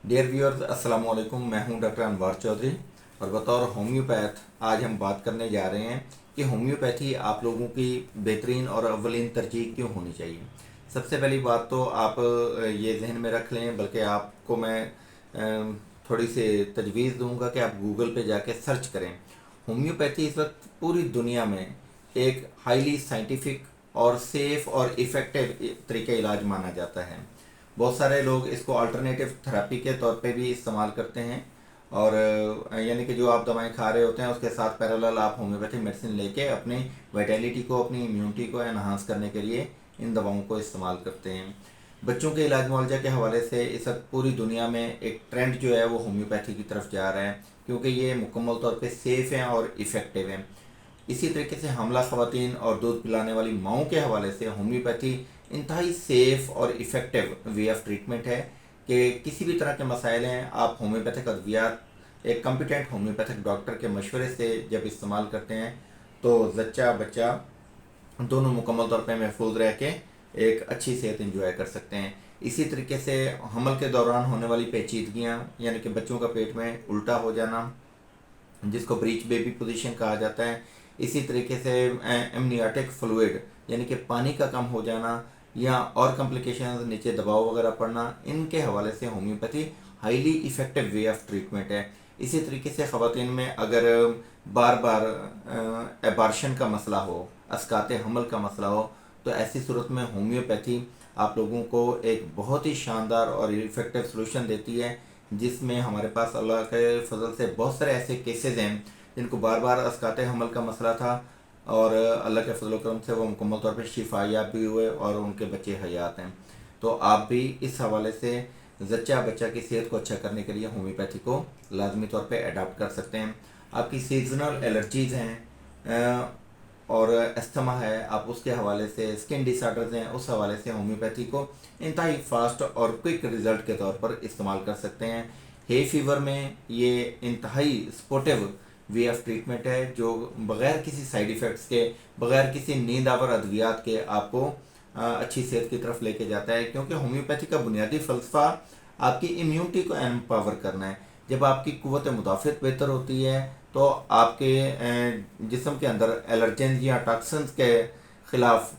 Dear viewers, अस्सलाम वालेकुम। मैं हूं डॉक्टर अनवार चौधरी और बतौर होम्योपैथ आज हम बात करने जा रहे हैं कि होम्योपैथी आप लोगों की बेहतरीन और अव्वलीन तरजीह क्यों होनी चाहिए। सबसे पहली बात तो आप ये जहन में रख लें, बल्कि आपको मैं थोड़ी सी तजवीज़ दूंगा कि आप गूगल पे जाके सर्च करें। होम्योपैथी इस वक्त पूरी दुनिया में एक हाईली साइंटिफिक और सेफ़ और इफ़ेक्टिव तरीके इलाज माना जाता है। बहुत सारे लोग इसको अल्टरनेटिव थेरेपी के तौर पे भी इस्तेमाल करते हैं और यानी कि जो आप दवाएं खा रहे होते हैं उसके साथ पैरेलल आप होम्योपैथिक मेडिसिन लेके अपनी वाइटैलिटी को, अपनी इम्यूनिटी को एनहांस करने के लिए इन दवाओं को इस्तेमाल करते हैं। बच्चों के इलाज मुआवजा के हवाले से इस वक्त पूरी दुनिया में एक ट्रेंड जो है वो होम्योपैथी की तरफ जा रहा है, क्योंकि ये मुकम्मल तौर पे सेफ़ हैं और इफ़ेक्टिव हैं। इसी तरीके से हमला ख़वातीन और दूध पिलाने वाली माओं के हवाले से होम्योपैथी इंतहाई सेफ़ और इफ़ेक्टिव वे ऑफ ट्रीटमेंट है कि किसी भी तरह के मसाइल हैं, आप होम्योपैथिक अद्वियात एक कम्पिटेंट होम्योपैथिक डॉक्टर के मशवरे से जब इस्तेमाल करते हैं तो जच्चा बच्चा दोनों मुकम्मल तौर पे महफूज रह के एक अच्छी सेहत इंजॉय कर सकते हैं। इसी तरीके से हमल के दौरान होने वाली पेचीदगियाँ, यानी कि बच्चों का पेट में उल्टा हो जाना, जिसको ब्रीच बेबी पोजीशन कहा जाता है, इसी तरीके से एमनियाटिक फ्लूइड यानी कि पानी का कम हो जाना या और कॉम्प्लिकेशंस, नीचे दबाव वगैरह पड़ना, इनके हवाले से homeopathy highly effective way of treatment है। इसी तरीके से ख़वातीन में अगर बार बार एबार्शन का मसला हो, अस्काते हमल का मसला हो, तो ऐसी सूरत में होम्योपैथी आप लोगों को एक बहुत ही शानदार और इफ़ेक्टिव सलूशन देती है, जिसमें हमारे पास अल्लाह के फजल से बहुत सारे ऐसे केसेस हैं जिनको बार बार अस्काते हमल का मसला था और अल्लाह के फजल करम से वो मुकम्मल तौर पर शिफायाब भी हुए और उनके बच्चे हयात हैं। तो आप भी इस हवाले से जच्चा बच्चा की सेहत को अच्छा करने के लिए होम्योपैथी को लाजमी तौर पे अडाप्ट कर सकते हैं। आपकी सीजनल एलर्जीज़ हैं और अस्थमा है, आप उसके हवाले से, स्किन डिसऑर्डर्स हैं, उस हवाले से होम्योपैथी को इंतहाई फास्ट और क्विक रिज़ल्ट के तौर पर इस्तेमाल कर सकते हैं। हे फीवर में ये इंतहाई सपोर्टिव वे ऑफ ट्रीटमेंट है जो बग़ैर किसी साइड इफ़ेक्ट्स के, बग़ैर किसी नींद आवर अद्वियात के आपको अच्छी सेहत की तरफ लेके जाता है, क्योंकि होम्योपैथी का बुनियादी फ़लसफ़ा आपकी इम्यूनिटी को एम्पावर करना है। जब आपकी क़ुव्वत मुदाफ़त बेहतर होती है तो आपके जिस्म के अंदर एलर्जेंस या टॉक्सिन्स के ख़िलाफ़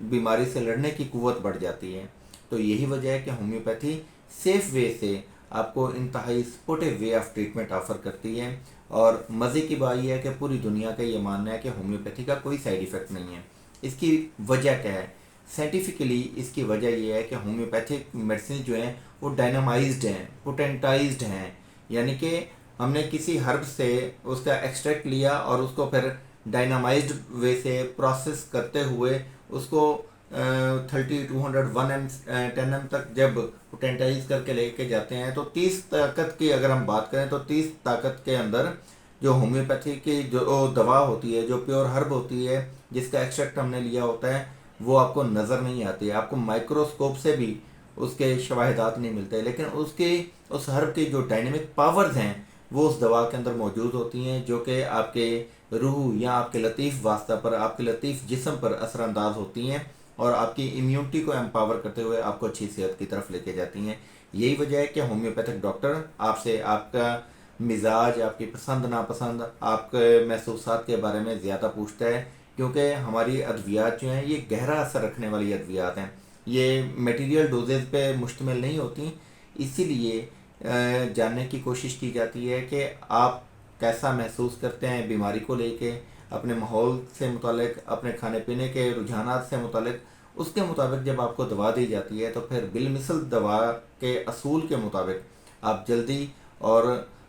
बीमारी से लड़ने की क़ुव्वत बढ़ जाती है। तो यही वजह है कि होम्योपैथी सेफ़ वे से आपको इंतहाई supportive way of treatment offer करती है। और मज़े की बात यह है कि पूरी दुनिया का ये मानना है कि होम्योपैथी का कोई साइड इफ़ेक्ट नहीं है। इसकी वजह क्या है? साइंटिफिकली इसकी वजह यह है कि होम्योपैथिक मेडिसिन जो हैं वो डायनामाइज्ड हैं, पोटेंटाइज्ड हैं, यानी कि हमने किसी हर्ब से उसका एक्सट्रैक्ट लिया और उसको फिर डायनामाइज्ड वे से प्रोसेस करते हुए उसको 30, 200, 1 एम 10 एम तक जब पोटेंटाइज करके लेके जाते हैं तो 30 ताकत की अगर हम बात करें तो 30 ताकत के अंदर जो होम्योपैथी की जो दवा होती है, जो प्योर हर्ब होती है, जिसका एक्सट्रैक्ट हमने लिया होता है, वो आपको नज़र नहीं आती है। आपको माइक्रोस्कोप से भी उसके शवाहिदात नहीं मिलते, लेकिन उसके उस हर्ब की जो डायनेमिक पावर्स हैं वो उस दवा के अंदर मौजूद होती हैं, जो कि आपके रूह या आपके लतीफ़ वास्ता पर, आपके लतीफ़ जिस्म पर असरानंदाज होती हैं और आपकी इम्यूनिटी को एम्पावर करते हुए आपको अच्छी सेहत की तरफ लेके जाती हैं। यही वजह है कि होम्योपैथिक डॉक्टर आपसे आपका मिजाज, आपकी पसंद नापसंद, आपके महसूसात के बारे में ज़्यादा पूछता है, क्योंकि हमारी अद्वियात जो हैं ये गहरा असर रखने वाली अद्वियात हैं, ये मटेरियल डोजेज पे मुश्तमिल नहीं होती। इसीलिए जानने की कोशिश की जाती है कि आप कैसा महसूस करते हैं बीमारी को लेके, अपने माहौल से मुतालिक, अपने खाने पीने के रुझानात से मुतालिक, उसके मुताबिक जब आपको दवा दी जाती है तो फिर बिलमिसल दवा के असूल के मुताबिक आप जल्दी और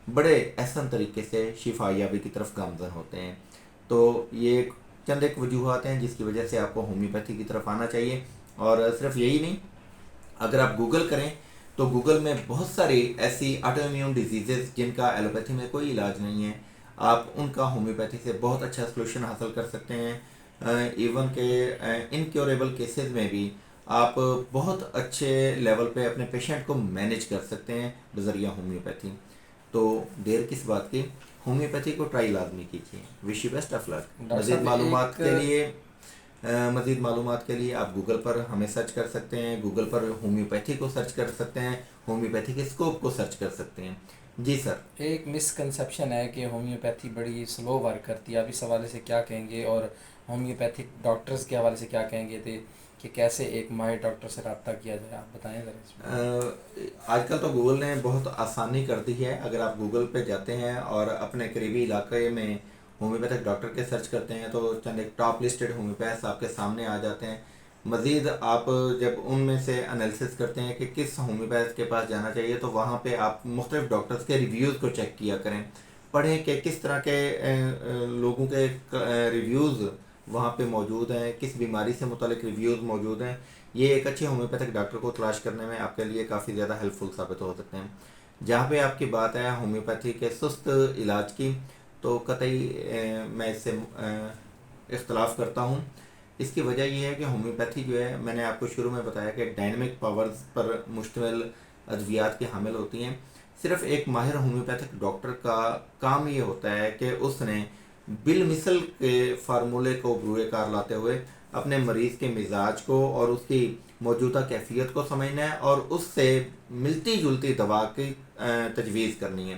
बड़े एहसन तरीके से शिफायाबी की तरफ गामज़न होते हैं। तो ये चंद एक वजूहत हैं जिसकी वजह से आपको होम्योपैथी की तरफ आना चाहिए। और सिर्फ यही नहीं, अगर आप गूगल करें तो गूगल में बहुत सारी ऐसी ऑटो इम्यून डिजीज़ेज़ जिनका एलोपैथी में कोई इलाज नहीं है, आप उनका होम्योपैथी से बहुत अच्छा सलूशन हासिल कर सकते हैं। इवन के इनक्योरेबल केसेस में भी आप बहुत अच्छे लेवल पे अपने पेशेंट को मैनेज कर सकते हैं बजरिया होम्योपैथी। तो देर किस बात की, होम्योपैथी को ट्राई लाजमी कीजिए। Wish you best of luck. Doctor मज़ीद साहब मालूमात के एक लिए مزید معلومات کے لیے آپ گوگل پر ہمیں سرچ کر سکتے ہیں، گوگل پر ہومیوپیتھی کو سرچ کر سکتے ہیں، ہومیوپیتھی کے اسکوپ کو سرچ کر سکتے ہیں۔ جی سر۔ ایک مسکنسیپشن ہے کہ ہومیوپیتھی بڑی سلو ورک کرتی ہے، آپ اس حوالے سے کیا کہیں گے، اور ہومیوپیتھک ڈاکٹرز کے حوالے سے کیا کہیں گے تھے کہ کیسے ایک ماہر ڈاکٹر سے رابطہ کیا جائے، آپ بتائیں ذرا اس میں۔ آج کل تو گوگل نے بہت آسانی کر دی ہے، اگر آپ گوگل پہ جاتے ہیں اور اپنے قریبی علاقے میں ہومیوپیتھک ڈاکٹر کے سرچ کرتے ہیں تو چند ایک ٹاپ لسٹڈ ہومیوپیتھس آپ کے سامنے آ جاتے ہیں۔ مزید آپ جب ان میں سے انالیسس کرتے ہیں کہ کس ہومیوپیتھ کے پاس جانا چاہیے تو وہاں پہ آپ مختلف ڈاکٹرز کے ریویوز کو چیک کیا کریں، پڑھیں کہ کس طرح کے لوگوں کے ریویوز وہاں پہ موجود ہیں، کس بیماری سے متعلق ریویوز موجود ہیں۔ یہ ایک اچھے ہومیوپیتھک ڈاکٹر کو تلاش کرنے میں آپ کے لیے کافی زیادہ ہیلپ فل ثابت ہو سکتے ہیں۔ جہاں پہ آپ کی بات ہے ہومیوپیتھی کے سست علاج کی، تو قطعی میں اس سے اختلاف کرتا ہوں۔ اس کی وجہ یہ ہے کہ ہومیوپیتھی جو ہے، میں نے آپ کو شروع میں بتایا کہ ڈائنامک پاورز پر مشتمل ادویات کی حامل ہوتی ہیں۔ صرف ایک ماہر ہومیوپیتھک ڈاکٹر کا کام یہ ہوتا ہے کہ اس نے بالمثل کے فارمولے کو بروئے کار لاتے ہوئے اپنے مریض کے مزاج کو اور اس کی موجودہ کیفیت کو سمجھنا ہے اور اس سے ملتی جلتی دوا کی تجویز کرنی ہے۔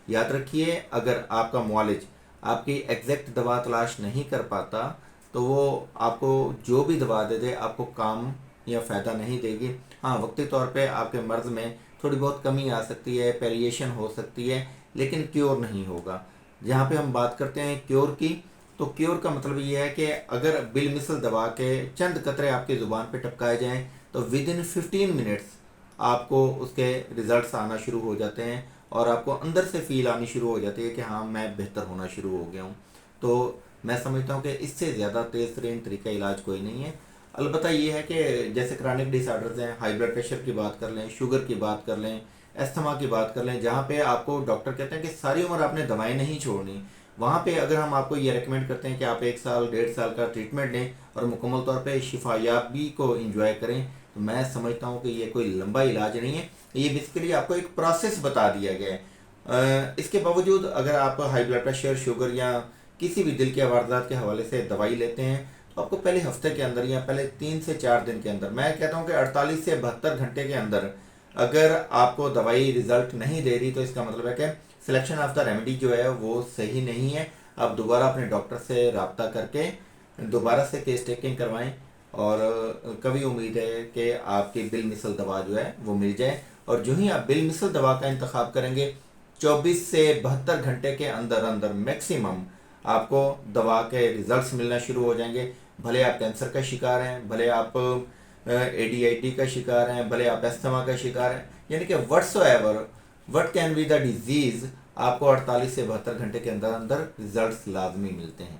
یاد رکھیے، اگر آپ کا معالج آپ کی ایگزیکٹ دوا تلاش نہیں کر پاتا تو وہ آپ کو جو بھی دوا دے دے آپ کو کام یا فائدہ نہیں دے گی۔ ہاں، وقتی طور پہ آپ کے مرض میں تھوڑی بہت کمی آ سکتی ہے، پیلیشن ہو سکتی ہے، لیکن کیور نہیں ہوگا۔ جہاں پہ ہم بات کرتے ہیں کیور کی، تو کیور کا مطلب یہ ہے کہ اگر بالمثل دوا کے چند قطرے آپ کی زبان پہ ٹپکائے جائیں تو ود ان 15 منٹس آپ کو اس کے ریزلٹس آنا شروع ہو جاتے ہیں اور آپ کو اندر سے فیل آنی شروع ہو جاتی ہے کہ ہاں میں بہتر ہونا شروع ہو گیا ہوں۔ تو میں سمجھتا ہوں کہ اس سے زیادہ تیز ترین طریقہ علاج کوئی نہیں ہے۔ البتہ یہ ہے کہ جیسے کرانک ڈس آرڈرز ہیں، ہائی بلڈ پریشر کی بات کر لیں، شوگر کی بات کر لیں، استھما کی بات کر لیں، جہاں پہ آپ کو ڈاکٹر کہتے ہیں کہ ساری عمر آپ نے دوائیں نہیں چھوڑنی، وہاں پہ اگر ہم آپ کو یہ ریکمینڈ کرتے ہیں کہ آپ 1 سال 1.5 سال کا ٹریٹمنٹ لیں اور مکمل طور پہ شفا یابی کو انجوائے کریں، تو میں سمجھتا ہوں کہ یہ کوئی لمبا علاج نہیں ہے، یہ بیسیکلی آپ کو ایک پروسیس بتا دیا گیا ہے۔ اس کے باوجود اگر آپ ہائی بلڈ پریشر، شوگر یا کسی بھی دل کے عوارضات کے حوالے سے دوائی لیتے ہیں تو آپ کو پہلے ہفتے کے اندر یا پہلے 3 سے 4 دن کے اندر، میں کہتا ہوں کہ 48 سے 72 گھنٹے کے اندر اگر آپ کو دوائی رزلٹ نہیں دے رہی تو اس کا مطلب ہے کہ سلیکشن آف دا ریمیڈی جو ہے وہ صحیح نہیں ہے۔ آپ دوبارہ اپنے ڈاکٹر سے رابطہ کر کے دوبارہ سے کیس ٹیکنگ کروائیں اور کبھی امید ہے کہ آپ کی بالمثل دوا جو ہے وہ مل جائے، اور جو ہی آپ بالمثل دوا کا انتخاب کریں گے 24 سے 72 گھنٹے کے اندر اندر میکسیمم آپ کو دوا کے ریزلٹس ملنا شروع ہو جائیں گے۔ بھلے آپ کینسر کا شکار ہیں، بھلے آپ ADHD کا شکار ہیں، بھلے آپ استھما کا شکار ہیں، یعنی کہ whatsoever what can be the disease, آپ کو 48 سے 72 گھنٹے کے اندر اندر ریزلٹس لازمی ملتے ہیں۔